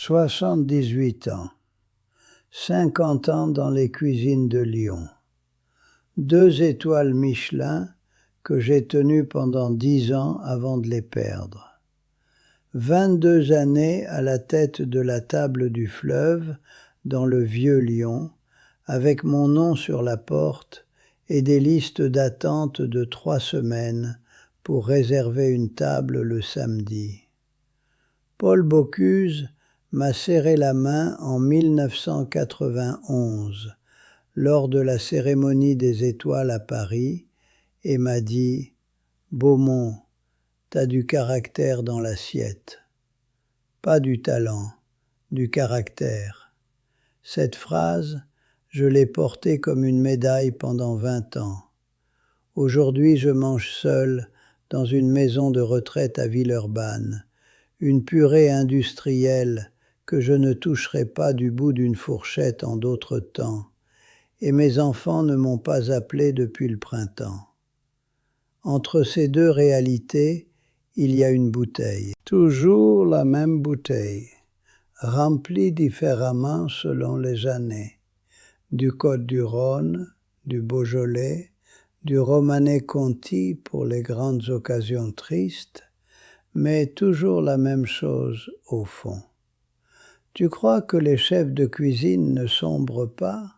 78 ans, 50 ans dans les cuisines de Lyon, 2 étoiles Michelin que j'ai tenues pendant 10 ans avant de les perdre, 22 années à la tête de la table du fleuve dans le vieux Lyon, avec mon nom sur la porte et des listes d'attente de 3 semaines pour réserver une table le samedi. Paul Bocuse m'a serré la main en 1991 lors de la cérémonie des étoiles à Paris et m'a dit « Beaumont, t'as du caractère dans l'assiette. » Pas du talent, du caractère. Cette phrase, je l'ai portée comme une médaille pendant 20 ans. Aujourd'hui, je mange seul dans une maison de retraite à Villeurbanne, une purée industrielle que je ne toucherai pas du bout d'une fourchette en d'autres temps, et mes enfants ne m'ont pas appelé depuis le printemps. Entre ces deux réalités, il y a une bouteille. Toujours la même bouteille, remplie différemment selon les années. Du Côte-du-Rhône, du Beaujolais, du Romanée Conti pour les grandes occasions tristes, mais toujours la même chose au fond. Tu crois que les chefs de cuisine ne sombrent pas?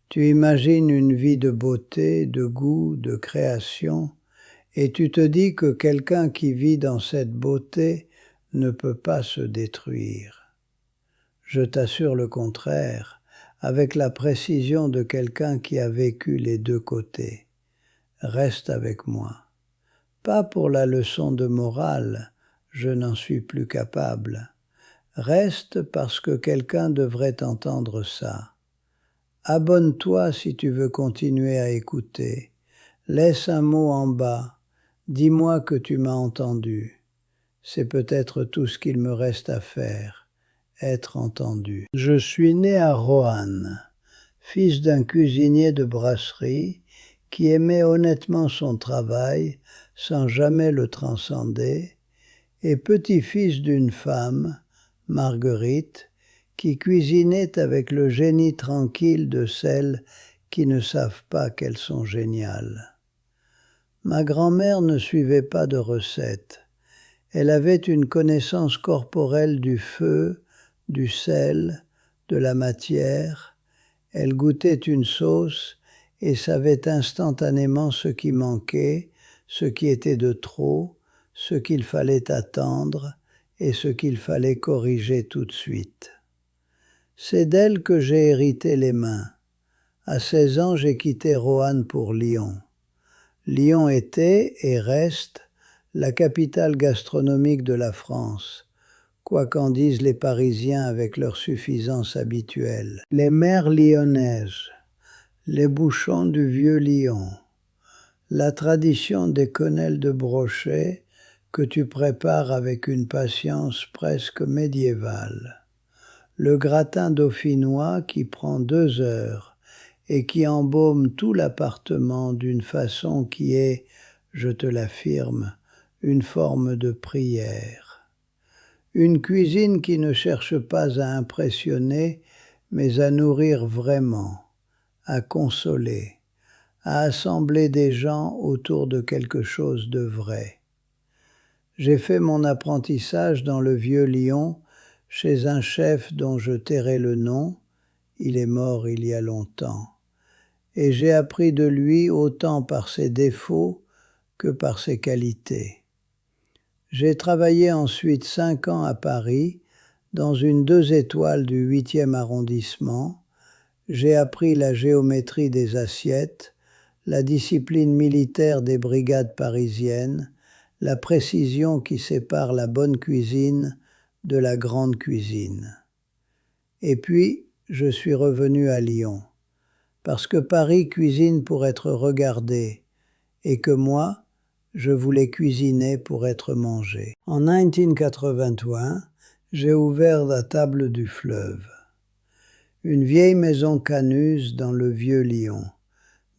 Tu imagines une vie de beauté, de goût, de création, et tu te dis que quelqu'un qui vit dans cette beauté ne peut pas se détruire. Je t'assure le contraire, avec la précision de quelqu'un qui a vécu les deux côtés. Reste avec moi. Pas pour la leçon de morale, je n'en suis plus capable. Reste parce que quelqu'un devrait entendre ça. Abonne-toi si tu veux continuer à écouter. Laisse un mot en bas. Dis-moi que tu m'as entendu. C'est peut-être tout ce qu'il me reste à faire, être entendu. Je suis né à Roanne, fils d'un cuisinier de brasserie qui aimait honnêtement son travail sans jamais le transcender, et petit-fils d'une femme, Marguerite, qui cuisinait avec le génie tranquille de celles qui ne savent pas qu'elles sont géniales. Ma grand-mère ne suivait pas de recettes. Elle avait une connaissance corporelle du feu, du sel, de la matière. Elle goûtait une sauce et savait instantanément ce qui manquait, ce qui était de trop, ce qu'il fallait attendre et ce qu'il fallait corriger tout de suite. C'est d'elle que j'ai hérité les mains. À 16 ans, j'ai quitté Roanne pour Lyon. Lyon était et reste la capitale gastronomique de la France, quoi qu'en disent les Parisiens avec leur suffisance habituelle. Les mères lyonnaises, les bouchons du vieux Lyon, la tradition des quenelles de brochet que tu prépares avec une patience presque médiévale, le gratin dauphinois qui prend 2 heures et qui embaume tout l'appartement d'une façon qui est, je te l'affirme, une forme de prière. Une cuisine qui ne cherche pas à impressionner, mais à nourrir vraiment, à consoler, à assembler des gens autour de quelque chose de vrai. J'ai fait mon apprentissage dans le vieux Lyon, chez un chef dont je tairai le nom, il est mort il y a longtemps, et j'ai appris de lui autant par ses défauts que par ses qualités. J'ai travaillé ensuite 5 ans à Paris, dans une 2 étoiles du 8e arrondissement. J'ai appris la géométrie des assiettes, la discipline militaire des brigades parisiennes, la précision qui sépare la bonne cuisine de la grande cuisine. Et puis, je suis revenu à Lyon, parce que Paris cuisine pour être regardé, et que moi, je voulais cuisiner pour être mangé. En 1981, j'ai ouvert la table du fleuve. Une vieille maison canuse dans le vieux Lyon,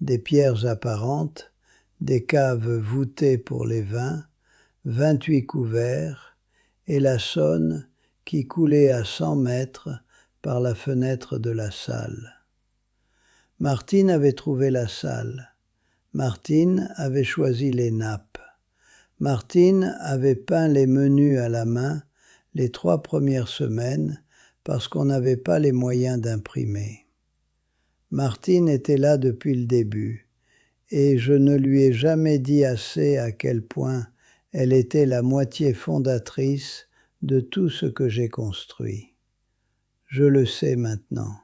des pierres apparentes, des caves voûtées pour les vins, 28 couverts, et la Saône qui coulait à 100 mètres par la fenêtre de la salle. Martine avait trouvé la salle. Martine avait choisi les nappes. Martine avait peint les menus à la main les 3 premières semaines parce qu'on n'avait pas les moyens d'imprimer. Martine était là depuis le début, et je ne lui ai jamais dit assez à quel point elle était la moitié fondatrice de tout ce que j'ai construit. Je le sais maintenant.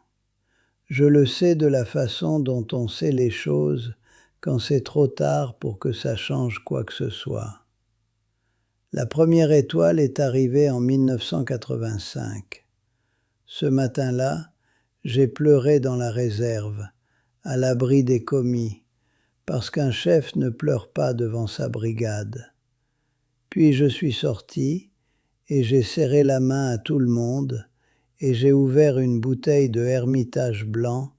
Je le sais de la façon dont on sait les choses quand c'est trop tard pour que ça change quoi que ce soit. La première étoile est arrivée en 1985. Ce matin-là, j'ai pleuré dans la réserve, à l'abri des commis, parce qu'un chef ne pleure pas devant sa brigade. Puis je suis sorti et j'ai serré la main à tout le monde et j'ai ouvert une bouteille de Hermitage blanc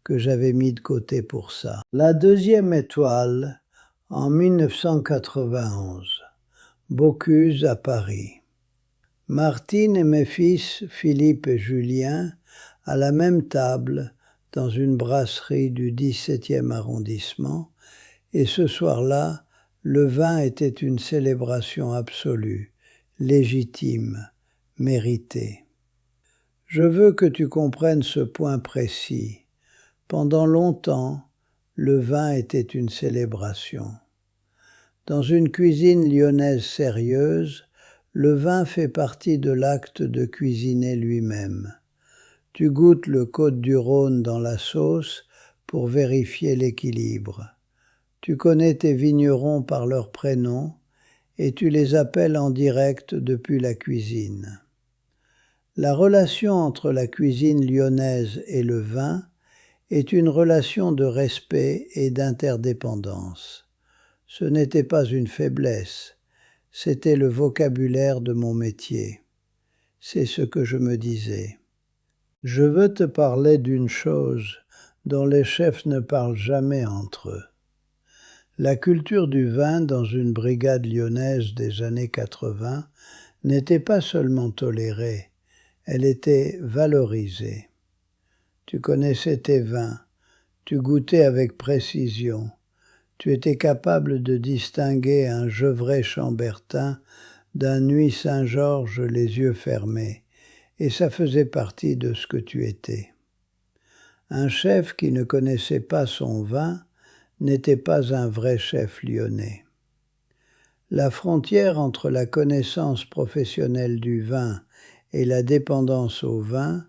que j'avais mis de côté pour ça. La deuxième étoile, en 1991, Bocuse à Paris. Martine et mes fils, Philippe et Julien, à la même table, dans une brasserie du 17e arrondissement, et ce soir-là, le vin était une célébration absolue, légitime, méritée. Je veux que tu comprennes ce point précis. Pendant longtemps, le vin était une célébration. Dans une cuisine lyonnaise sérieuse, le vin fait partie de l'acte de cuisiner lui-même. Tu goûtes le Côtes-du-Rhône dans la sauce pour vérifier l'équilibre. Tu connais tes vignerons par leur prénom et tu les appelles en direct depuis la cuisine. La relation entre la cuisine lyonnaise et le vin est une relation de respect et d'interdépendance. Ce n'était pas une faiblesse, c'était le vocabulaire de mon métier. C'est ce que je me disais. Je veux te parler d'une chose dont les chefs ne parlent jamais entre eux. La culture du vin dans une brigade lyonnaise des années 80 n'était pas seulement tolérée, elle était valorisée. Tu connaissais tes vins, tu goûtais avec précision, tu étais capable de distinguer un Gevrey Chambertin d'un Nuit Saint-Georges les yeux fermés, et ça faisait partie de ce que tu étais. Un chef qui ne connaissait pas son vin n'était pas un vrai chef lyonnais. La frontière entre la connaissance professionnelle du vin et la dépendance au vin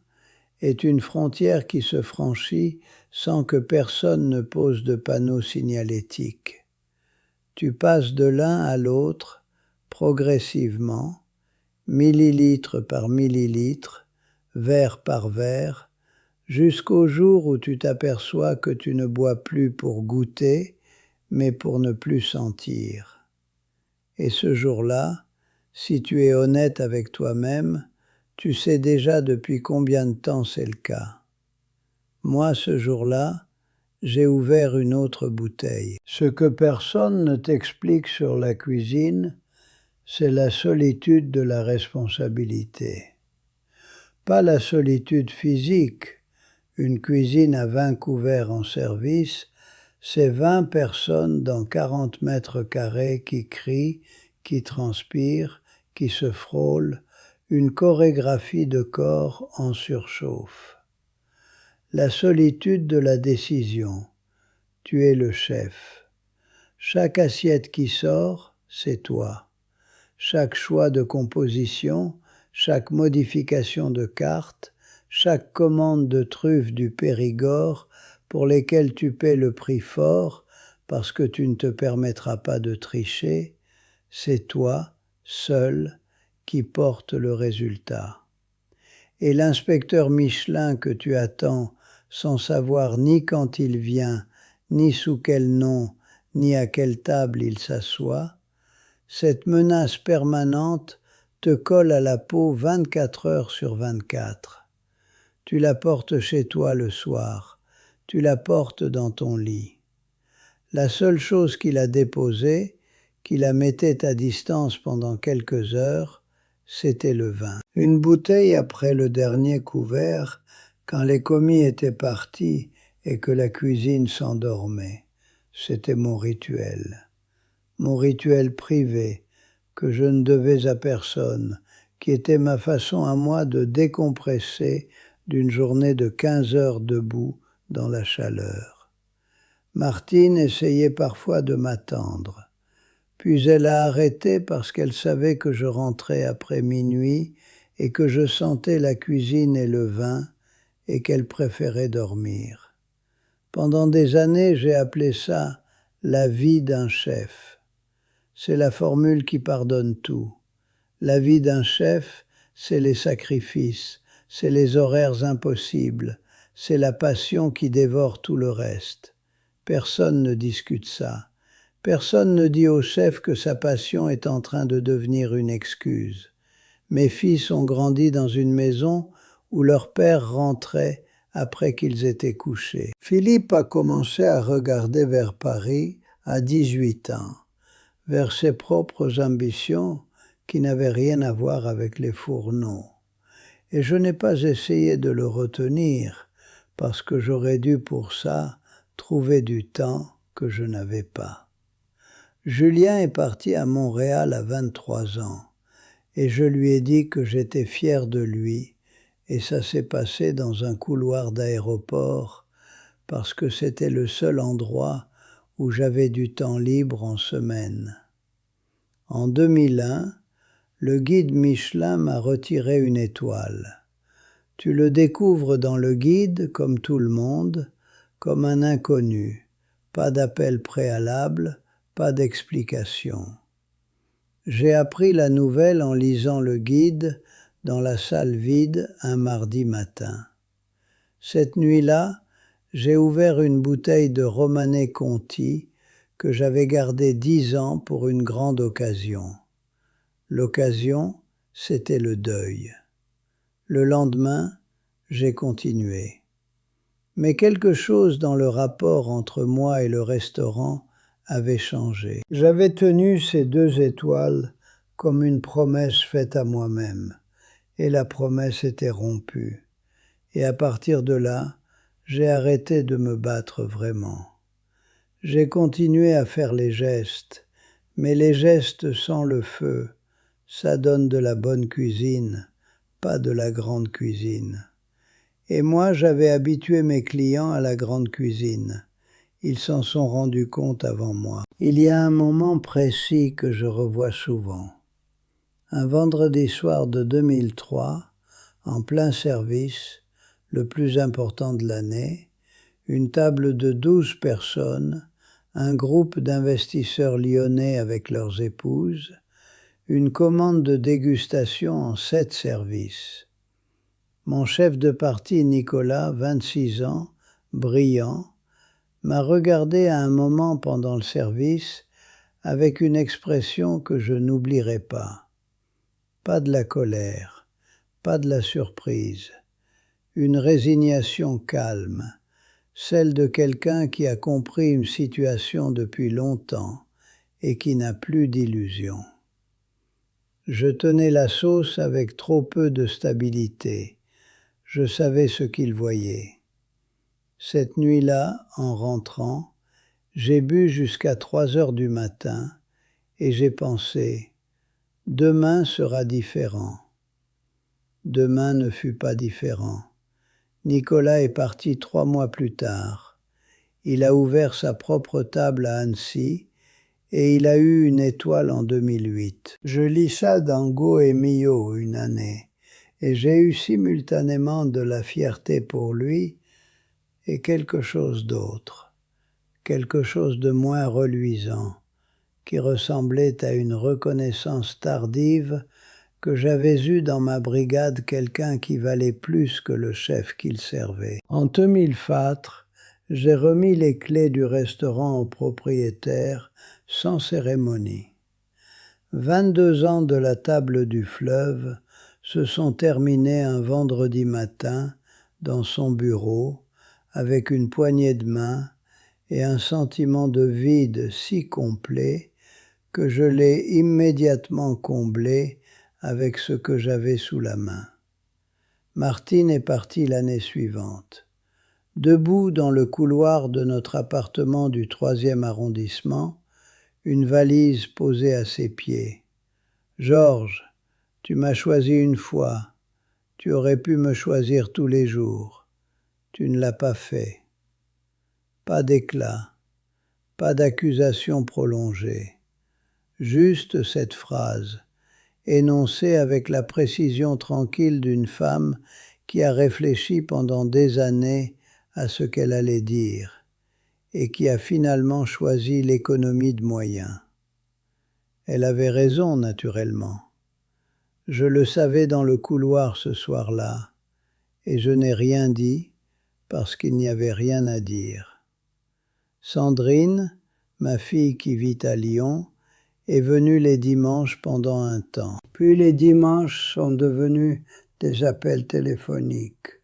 est une frontière qui se franchit sans que personne ne pose de panneau signalétique. Tu passes de l'un à l'autre, progressivement, millilitre par millilitre, verre par verre, jusqu'au jour où tu t'aperçois que tu ne bois plus pour goûter, mais pour ne plus sentir. Et ce jour-là, si tu es honnête avec toi-même, tu sais déjà depuis combien de temps c'est le cas. Moi, ce jour-là, j'ai ouvert une autre bouteille. Ce que personne ne t'explique sur la cuisine, c'est la solitude de la responsabilité. Pas la solitude physique. Une cuisine à 20 couverts en service, c'est 20 personnes dans 40 mètres carrés qui crient, qui transpirent, qui se frôlent, une chorégraphie de corps en surchauffe. La solitude de la décision. Tu es le chef. Chaque assiette qui sort, c'est toi. Chaque choix de composition, chaque modification de carte, chaque commande de truffes du Périgord pour lesquelles tu paies le prix fort parce que tu ne te permettras pas de tricher, c'est toi, seul, qui porte le résultat. Et l'inspecteur Michelin que tu attends sans savoir ni quand il vient, ni sous quel nom, ni à quelle table il s'assoit, cette menace permanente te colle à la peau 24 heures sur 24. Tu la portes chez toi le soir, tu la portes dans ton lit. La seule chose qui la déposait, qui la mettait à distance pendant quelques heures, c'était le vin. Une bouteille après le dernier couvert, quand les commis étaient partis et que la cuisine s'endormait. C'était mon rituel privé, que je ne devais à personne, qui était ma façon à moi de décompresser d'une journée de 15 heures debout dans la chaleur. Martine essayait parfois de m'attendre, puis elle a arrêté parce qu'elle savait que je rentrais après minuit et que je sentais la cuisine et le vin et qu'elle préférait dormir. Pendant des années, j'ai appelé ça la vie d'un chef. C'est la formule qui pardonne tout. La vie d'un chef, c'est les sacrifices, c'est les horaires impossibles, c'est la passion qui dévore tout le reste. Personne ne discute ça. Personne ne dit au chef que sa passion est en train de devenir une excuse. Mes fils ont grandi dans une maison où leur père rentrait après qu'ils étaient couchés. Philippe a commencé à regarder vers Paris à 18 ans, vers ses propres ambitions qui n'avaient rien à voir avec les fourneaux. Et je n'ai pas essayé de le retenir, parce que j'aurais dû pour ça trouver du temps que je n'avais pas. Julien est parti à Montréal à 23 ans, et je lui ai dit que j'étais fier de lui, et ça s'est passé dans un couloir d'aéroport, parce que c'était le seul endroit où j'avais du temps libre en semaine. En 2001, le guide Michelin m'a retiré une étoile. Tu le découvres dans le guide, comme tout le monde, comme un inconnu. Pas d'appel préalable, pas d'explication. J'ai appris la nouvelle en lisant le guide dans la salle vide un mardi matin. Cette nuit-là, j'ai ouvert une bouteille de Romanée Conti que j'avais gardée 10 ans pour une grande occasion. L'occasion, c'était le deuil. Le lendemain, j'ai continué. Mais quelque chose dans le rapport entre moi et le restaurant avait changé. J'avais tenu ces 2 étoiles comme une promesse faite à moi-même, et la promesse était rompue. Et à partir de là, j'ai arrêté de me battre vraiment. J'ai continué à faire les gestes, mais les gestes sans le feu, ça donne de la bonne cuisine, pas de la grande cuisine. Et moi, j'avais habitué mes clients à la grande cuisine. Ils s'en sont rendus compte avant moi. Il y a un moment précis que je revois souvent. Un vendredi soir de 2003, en plein service, le plus important de l'année, une table de 12 personnes, un groupe d'investisseurs lyonnais avec leurs épouses, une commande de dégustation en 7 services. Mon chef de parti, Nicolas, 26 ans, brillant, m'a regardé à un moment pendant le service avec une expression que je n'oublierai pas. Pas de la colère, pas de la surprise, une résignation calme, celle de quelqu'un qui a compris une situation depuis longtemps et qui n'a plus d'illusions. Je tenais la sauce avec trop peu de stabilité. Je savais ce qu'il voyait. Cette nuit-là, en rentrant, j'ai bu jusqu'à 3 heures du matin et j'ai pensé « Demain sera différent ». Demain ne fut pas différent. Nicolas est parti 3 mois plus tard. Il a ouvert sa propre table à Annecy et il a eu une étoile en 2008. Je lis ça dans Go et Mio une année, et j'ai eu simultanément de la fierté pour lui et quelque chose d'autre, quelque chose de moins reluisant, qui ressemblait à une reconnaissance tardive que j'avais eue dans ma brigade quelqu'un qui valait plus que le chef qu'il servait. En 2004, j'ai remis les clés du restaurant au propriétaire sans cérémonie. 22 ans de la table du fleuve se sont terminés un vendredi matin dans son bureau avec une poignée de main et un sentiment de vide si complet que je l'ai immédiatement comblé avec ce que j'avais sous la main. Martine est partie l'année suivante. Debout dans le couloir de notre appartement du 3e arrondissement, une valise posée à ses pieds. « Georges, tu m'as choisi une fois. Tu aurais pu me choisir tous les jours. Tu ne l'as pas fait. » Pas d'éclat, pas d'accusation prolongée. Juste cette phrase, énoncée avec la précision tranquille d'une femme qui a réfléchi pendant des années à ce qu'elle allait dire et qui a finalement choisi l'économie de moyens. Elle avait raison, naturellement. Je le savais dans le couloir ce soir-là, et je n'ai rien dit parce qu'il n'y avait rien à dire. Sandrine, ma fille qui vit à Lyon, est venue les dimanches pendant un temps. Puis les dimanches sont devenus des appels téléphoniques.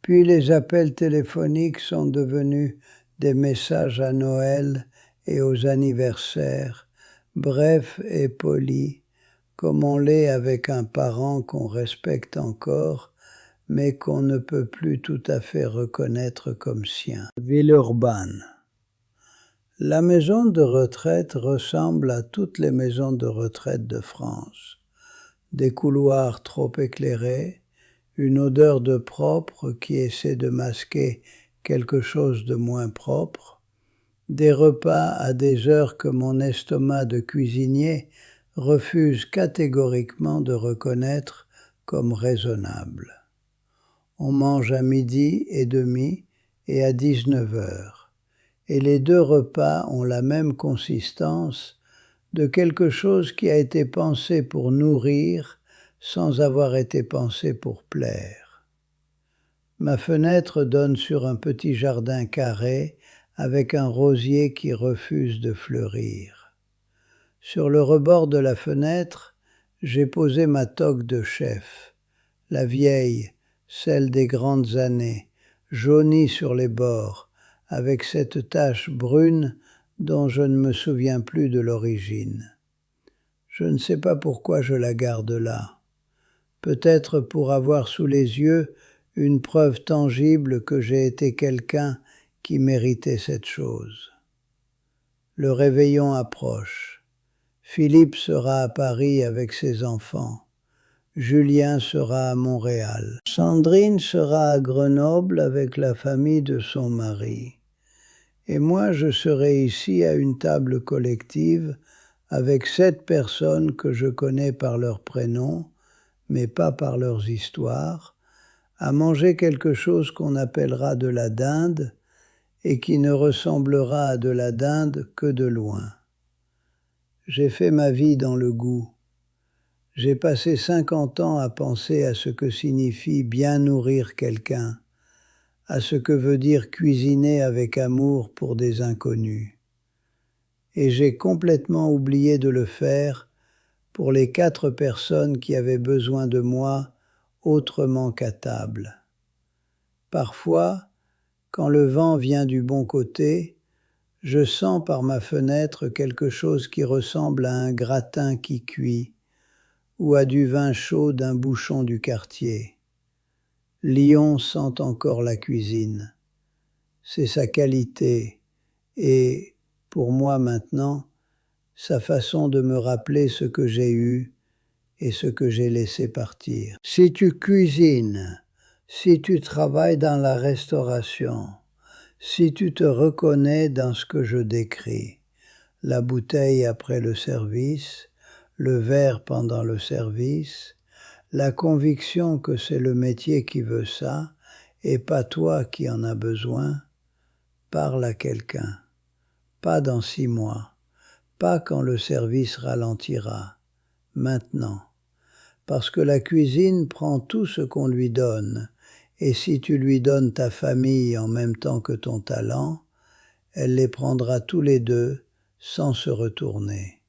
Puis les appels téléphoniques sont devenus des messages à Noël et aux anniversaires, brefs et polis, comme on l'est avec un parent qu'on respecte encore, mais qu'on ne peut plus tout à fait reconnaître comme sien. Villeurbanne. La maison de retraite ressemble à toutes les maisons de retraite de France. Des couloirs trop éclairés, une odeur de propre qui essaie de masquer quelque chose de moins propre, des repas à des heures que mon estomac de cuisinier refuse catégoriquement de reconnaître comme raisonnables. On mange à 12h30 et à 19h, et les deux repas ont la même consistance de quelque chose qui a été pensé pour nourrir sans avoir été pensé pour plaire. Ma fenêtre donne sur un petit jardin carré avec un rosier qui refuse de fleurir. Sur le rebord de la fenêtre, j'ai posé ma toque de chef, la vieille, celle des grandes années, jaunie sur les bords, avec cette tache brune dont je ne me souviens plus de l'origine. Je ne sais pas pourquoi je la garde là. Peut-être pour avoir sous les yeux une preuve tangible que j'ai été quelqu'un qui méritait cette chose. Le réveillon approche. Philippe sera à Paris avec ses enfants. Julien sera à Montréal. Sandrine sera à Grenoble avec la famille de son mari. Et moi, je serai ici à une table collective avec 7 personnes que je connais par leurs prénoms, mais pas par leurs histoires, à manger quelque chose qu'on appellera de la dinde et qui ne ressemblera à de la dinde que de loin. J'ai fait ma vie dans le goût. J'ai passé 50 ans à penser à ce que signifie bien nourrir quelqu'un, à ce que veut dire cuisiner avec amour pour des inconnus. Et j'ai complètement oublié de le faire pour les 4 personnes qui avaient besoin de moi autrement qu'à table. Parfois, quand le vent vient du bon côté, je sens par ma fenêtre quelque chose qui ressemble à un gratin qui cuit ou à du vin chaud d'un bouchon du quartier. Lyon sent encore la cuisine. C'est sa qualité et, pour moi maintenant, sa façon de me rappeler ce que j'ai eu et ce que j'ai laissé partir. Si tu cuisines, si tu travailles dans la restauration, si tu te reconnais dans ce que je décris, la bouteille après le service, le verre pendant le service, la conviction que c'est le métier qui veut ça et pas toi qui en as besoin, parle à quelqu'un. Pas dans 6 mois, pas quand le service ralentira, maintenant. Parce que la cuisine prend tout ce qu'on lui donne, et si tu lui donnes ta famille en même temps que ton talent, elle les prendra tous les deux sans se retourner.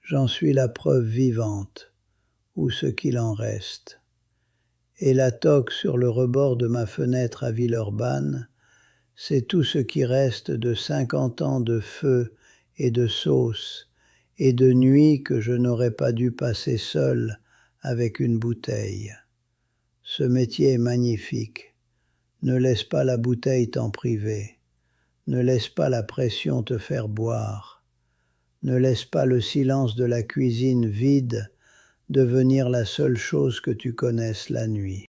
J'en suis la preuve vivante, ou ce qu'il en reste. Et la toque sur le rebord de ma fenêtre à Villeurbanne, c'est tout ce qui reste de 50 ans de feu et de sauce et de nuits que je n'aurais pas dû passer seul avec une bouteille. Ce métier est magnifique. Ne laisse pas la bouteille t'en priver. Ne laisse pas la pression te faire boire. Ne laisse pas le silence de la cuisine vide devenir la seule chose que tu connaisses la nuit.